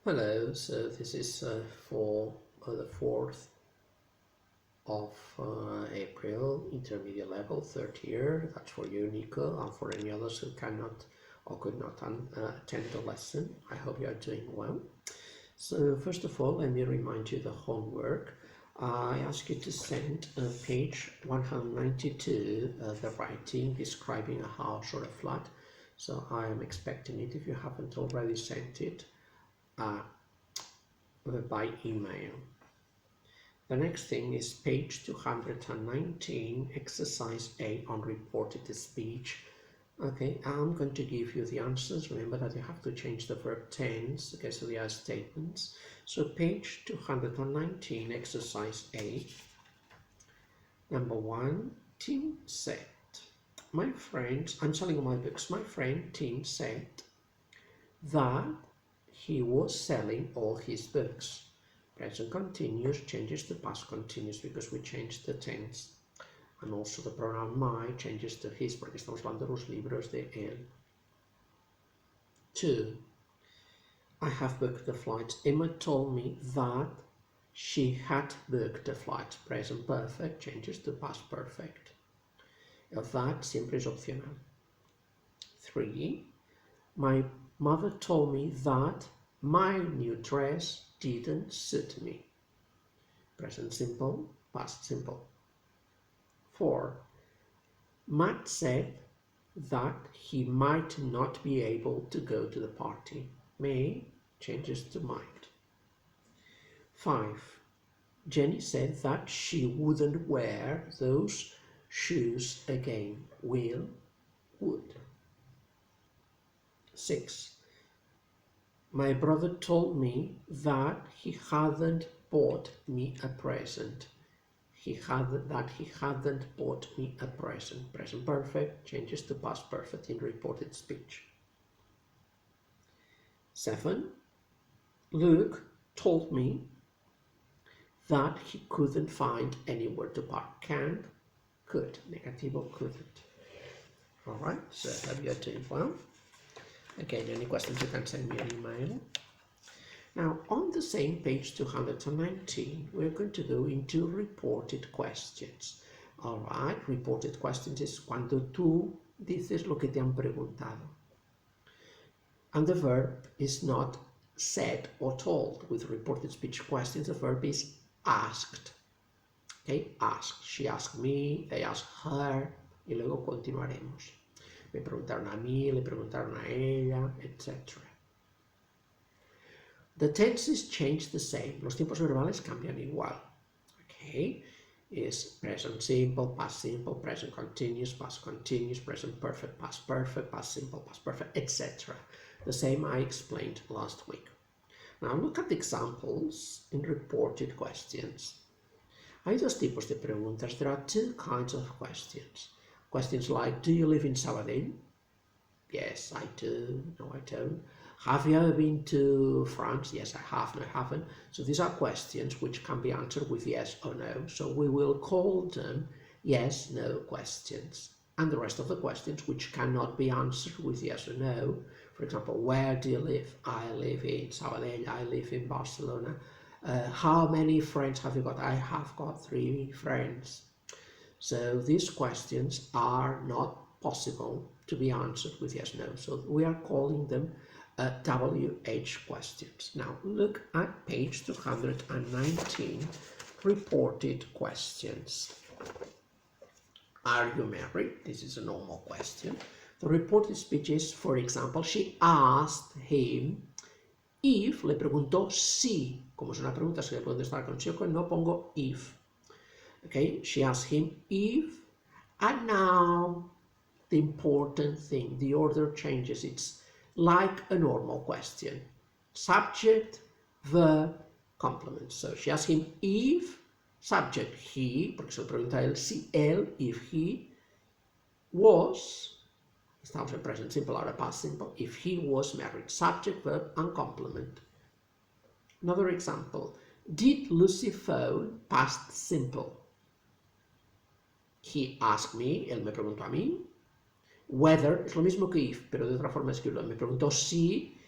Hello, so this is for the 4th of April, intermediate level, third year. That's for you, Nico, and for any others who cannot or could not attend the lesson. I hope you are doing well. So first of all, let me remind you the homework. I ask you to send page 192, the writing describing a house or a flat. So I am expecting it if you haven't already sent it by email. The next thing is page 219, exercise A on reported speech. Okay, I'm going to give you the answers. Remember that you have to change the verb tense, okay, so they are statements. So page 219, exercise A. Number 1, Tim said, my friend, I'm selling my books, my friend Tim said that he was selling all his books. Present continuous changes to past continuous because we changed the tense. And also the pronoun my changes to his, porque estamos hablando de los libros de él. 2. I have booked the flight. Emma told me that she had booked the flight. Present perfect changes to past perfect. That siempre es opcional. 3. My mother told me that my new dress didn't suit me. Present simple, past simple. 4. Matt said that he might not be able to go to the party. May changes to might. 5. Jenny said that she wouldn't wear those shoes again. Will, would. 6. My brother told me that he hadn't bought me a present. He hadn't bought me a present. Present perfect changes to past perfect in reported speech. 7. Luke told me that he couldn't find anywhere to park. Can't, could. Negativo, couldn't. Alright, so have you doing well? Again, any questions you can send me an email. Now, on the same page 219, we're going to go into reported questions. All right, reported questions is cuando tú dices lo que te han preguntado. And the verb is not said or told. With reported speech questions, the verb is asked. Okay, asked. She asked me, they asked her, y luego continuaremos. Me preguntaron a mí, le preguntaron a ella, etc. The tenses change the same. Los tiempos verbales cambian igual. Okay, is present simple, past simple, present continuous, present perfect, past simple, past perfect, etc. The same I explained last week. Now look at the examples in reported questions. Hay dos tipos de preguntas. There are two kinds of questions. Questions like, do you live in Sabadell? Yes, I do. No, I don't. Have you ever been to France? Yes, I have. No, I haven't. So these are questions which can be answered with yes or no. So we will call them yes, no questions. And the rest of the questions which cannot be answered with yes or no. For example, where do you live? I live in Sabadell. I live in Barcelona. How many friends have you got? I have got 3 friends. So these questions are not possible to be answered with yes, no. So we are calling them WH questions. Now look at page 219, reported questions. Are you married? This is a normal question. The reported speech is, for example, she asked him if, le preguntó si, como es una pregunta se le puede contestar con sí o con no, pongo if. Okay, she asked him if, and now the important thing, the order changes. It's like a normal question. Subject, verb, complement. So she asked him if, subject, he, porque se le pregunta a él si él, if he was, estamos en present simple, ahora past simple, if he was married. Subject, verb, and complement. Another example. Did Lucy phone? Past simple. He asked me, él me preguntó a mí. Whether es lo mismo que if, pero de otra forma de escribirlo. Me preguntó si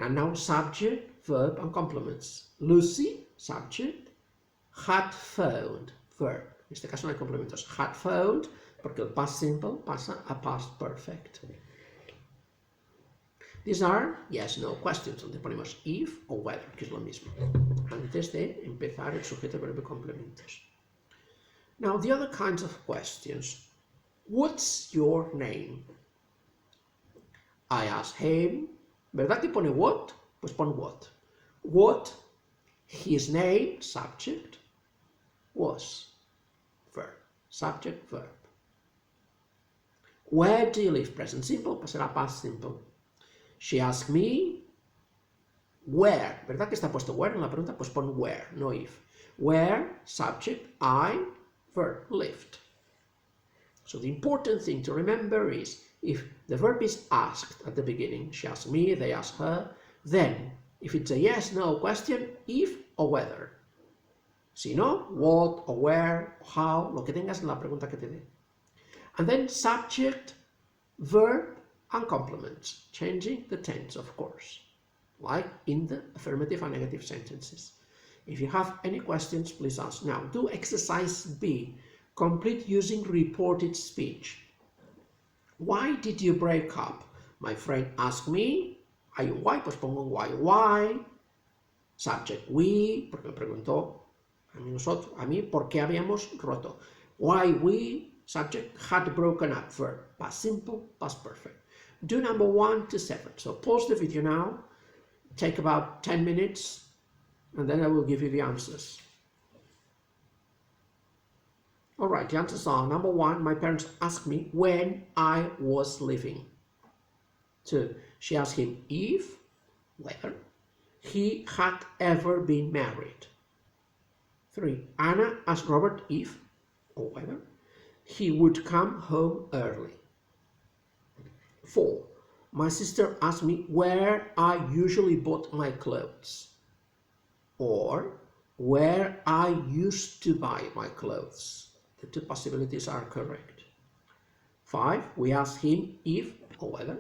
And now subject, verb, and complements. Lucy, subject, had found, verb. En este caso no hay complementos. Had found, porque el past simple pasa a past perfect. These are yes, no questions, donde ponemos if o whether, que es lo mismo, antes de empezar el sujeto, verbo y complementos. Now, the other kinds of questions. What's your name? I ask him. ¿Verdad que pone what? Pues pon what. What his name, subject, was, verb. Subject, verb. Where do you live? Present simple, pasará past simple. She asked me where. ¿Verdad que está puesto where en la pregunta? Pues pon where, no if. Where, subject, I, verb, lived. So the important thing to remember is if the verb is asked at the beginning, she asked me, they asked her, then if it's a yes, no question, if or whether. Si no, what or where, or how, lo que tengas en la pregunta que te dé. And then subject, verb, and complements, changing the tense, of course, like in the affirmative and negative sentences. If you have any questions, please ask. Now, do exercise B. Complete using reported speech. Why did you break up? My friend asked me. Hay un why, pues pongo un why. Why? Subject, we, porque me preguntó a mí por qué habíamos roto. Why we, subject, had broken up, verb, past simple, past perfect. Do number 1 to 7. So pause the video now, take about 10 minutes, and then I will give you the answers. All right, the answers are, number 1, my parents asked me when I was living. 2, she asked him if, whether, he had ever been married. 3, Anna asked Robert if, or whether, he would come home early. 4, my sister asked me where I usually bought my clothes, or where I used to buy my clothes. The two possibilities are correct. 5, we asked him if, or whether,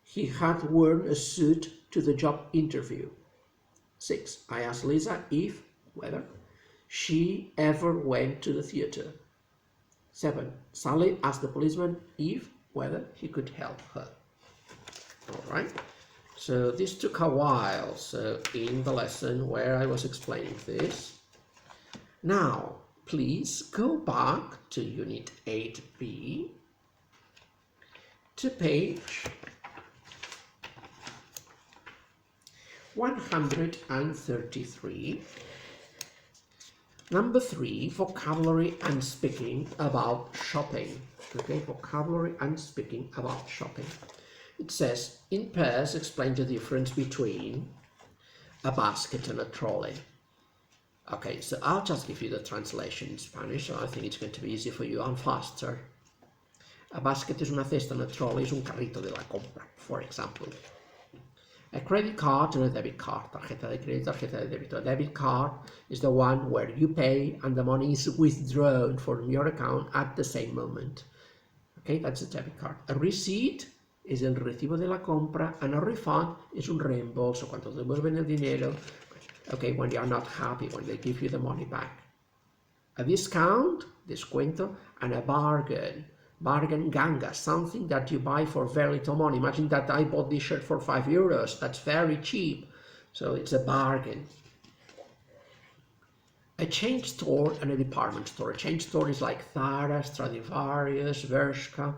he had worn a suit to the job interview. 6, I asked Lisa if, whether, she ever went to the theater. 7, Sally asked the policeman if, whether, he could help her. All right, so this took a while, so in the lesson where I was explaining this. Now, please go back to Unit 8b, to page 133. Number 3, vocabulary and speaking about shopping. Okay, vocabulary and speaking about shopping. It says, in pairs, explain the difference between a basket and a trolley. Okay, so I'll just give you the translation in Spanish, so I think it's going to be easy for you and faster. A basket is una cesta and a trolley is un carrito de la compra, for example. A credit card and a debit card, tarjeta de crédito, tarjeta de débito. A debit card is the one where you pay and the money is withdrawn from your account at the same moment. Okay, that's a debit card. A receipt is el recibo de la compra, and a refund is un reembolso, cuando te devuelven el dinero, okay, when you are not happy, when they give you the money back. A discount, descuento, and a bargain. Bargain, ganga, something that you buy for very little money. Imagine that I bought this shirt for €5. That's very cheap. So it's a bargain. A chain store and a department store. A chain store is like Zara, Stradivarius, Bershka.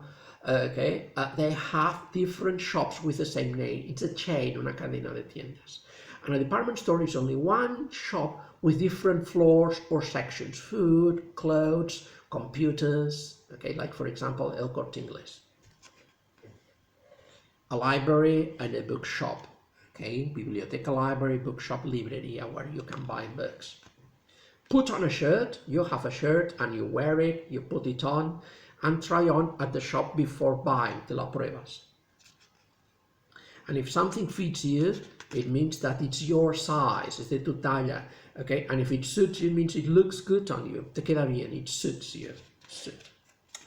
Okay, they have different shops with the same name. It's a chain, una cadena de tiendas. And a department store is only one shop with different floors or sections. Food, clothes, computers. Okay, like for example, El Corte Inglés. A library and a bookshop. Okay, biblioteca, library, bookshop, librería, where you can buy books. Put on a shirt. You have a shirt and you wear it, you put it on and try on at the shop before buying, te la pruebas. And if something fits you, it means that it's your size, es de tu talla, okay? And if it suits you, it means it looks good on you, te queda bien, it suits you.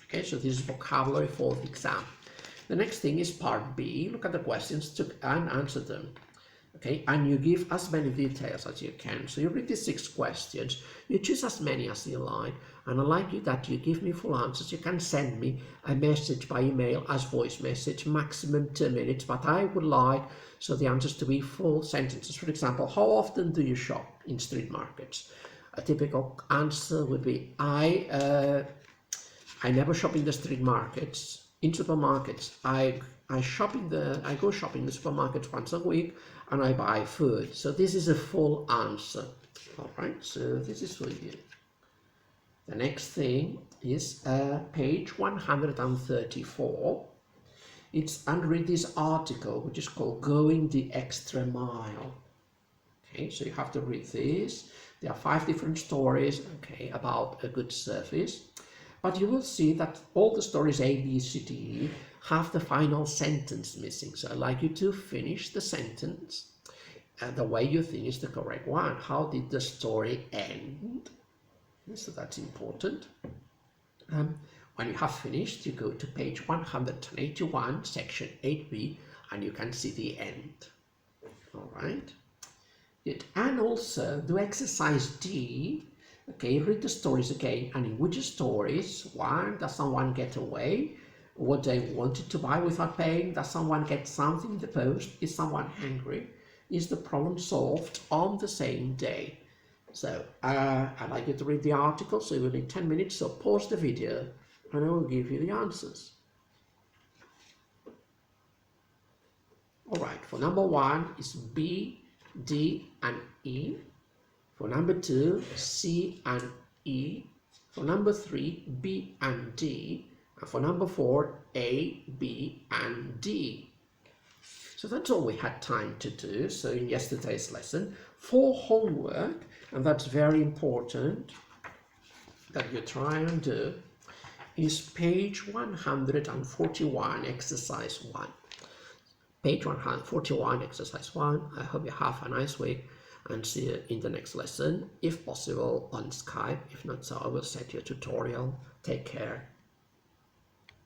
Okay, so this is vocabulary for the exam. The next thing is part B. Look at the questions and answer them. Okay, and you give as many details as you can. So you read the 6 questions, you choose as many as you like, and I like you that you give me full answers. You can send me a message by email as voice message, maximum 2 minutes, but I would like so the answers to be full sentences. For example, how often do you shop in street markets? A typical answer would be, I never shop in the street markets. In supermarkets, I go shopping in the supermarkets once a week, and I buy food. So this is a full answer. All right, so this is for you. The next thing is page 134. It's under this article, which is called Going the Extra Mile. Okay, so you have to read this. There are 5 different stories, okay, about a good service. But you will see that all the stories A, B, C, D, E have the final sentence missing. So I'd like you to finish the sentence the way you think is the correct one. How did the story end? So that's important. When you have finished, you go to page 181, section 8b, and you can see the end. All right. And also do exercise D. Okay, read the stories again, and in which stories, 1, does someone get away? What they wanted to buy without paying? Does someone get something in the post? Is someone hungry? Is the problem solved on the same day? So I'd like you to read the article, so you will need 10 minutes, so pause the video and I will give you the answers. Alright, for number 1 is B, D and E. For number 2, C and E. For number 3, B and D. And for number 4, A, B and D. So that's all we had time to do. So in yesterday's lesson, for homework, and that's very important that you try and do, is page 141, exercise 1. Page 141, exercise 1. I hope you have a nice week and see you in the next lesson, if possible on Skype. If not so, I will send you a tutorial. Take care.